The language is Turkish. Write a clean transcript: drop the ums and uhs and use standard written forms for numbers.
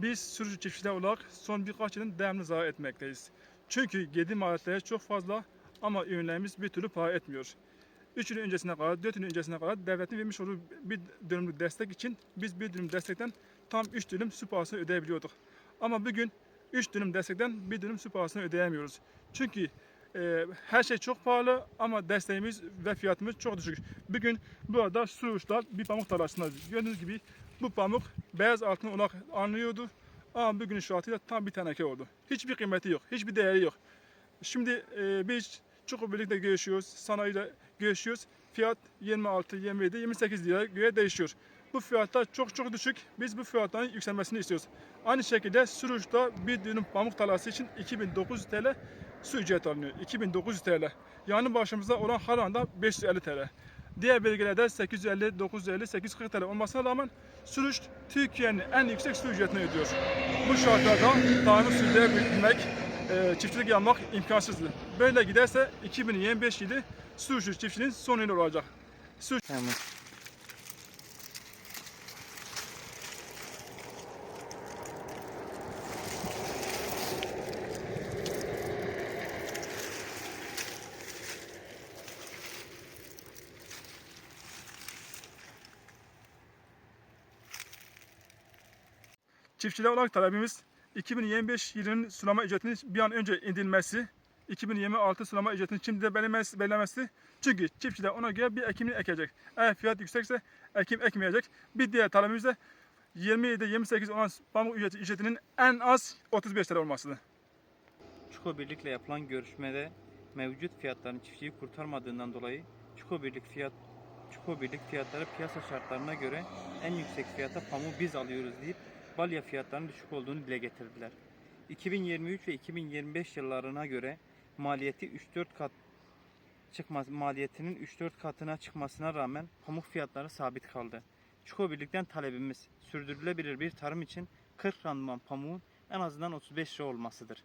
Biz sürücü çiftçiler olarak son birkaç yılın devamlı zarar etmekteyiz. Çünkü girdi maliyetleri çok fazla ama ürünlerimiz bir türlü para etmiyor. 3 yıl öncesine kadar, 4 yıl öncesine kadar devletin vermiş olduğu bir dönümlük destek için biz bir dönüm destekten tam 3 dönüm su parasını ödeyebiliyorduk. Ama bugün 3 dönüm destekten bir dönüm su parasını ödeyemiyoruz. Çünkü her şey çok pahalı ama desteğimiz ve fiyatımız çok düşük. Bugün burada Suruç'ta bir pamuk tarlasındayız. Gördüğünüz gibi bu pamuk beyaz altın olarak anlıyordu. Ama bugün şartıyla tam bir teneke oldu. Hiçbir kıymeti yok, hiçbir değeri yok. Şimdi biz çok birlikte görüşüyoruz, sanayiyle görüşüyoruz. Fiyat 26, 27, 28 liraya göre değişiyor. Bu fiyatlar çok düşük. Biz bu fiyatların yükselmesini istiyoruz. Aynı şekilde Suruç'ta bir dönüm pamuk tarlası için 2900 TL su ücreti alınıyor. 2900 TL. Yani başımızda olan haranda 550 TL. Diğer bölgelerde 850, 950, 840 TL olmasına rağmen Suruç Türkiye'nin en yüksek su ücretini ödüyor. Bu şartlarda tarımı sürdürebilmek, çiftçilik yapmak imkansızdı. Böyle giderse 2025 yılı Suruç çiftçiliğinin son yılı olacak. Tamam. Çiftçiler olarak talebimiz 2025 yılının sulama ücretinin bir an önce indirilmesi, 2026 sulama ücretinin şimdi belirlemesi. Çünkü çiftçiler ona göre bir ekimini ekecek. Eğer fiyat yüksekse ekim ekmeyecek. Bir diğer talebimiz de 27-28 olan pamuk ücretinin en az 35 TL olmasıdır. Çuko Birlik'le yapılan görüşmede mevcut fiyatların çiftçiyi kurtarmadığından dolayı Çuko Birlik fiyatları piyasa şartlarına göre en yüksek fiyata pamuğu biz alıyoruz deyip balya fiyatlarının düşük olduğunu dile getirdiler. 2023 ve 2025 yıllarına göre maliyetinin 3-4 katına çıkmasına rağmen pamuk fiyatları sabit kaldı. Çuko Birlik'ten talebimiz sürdürülebilir bir tarım için 40 randıman pamuğun en azından 35 lira olmasıdır.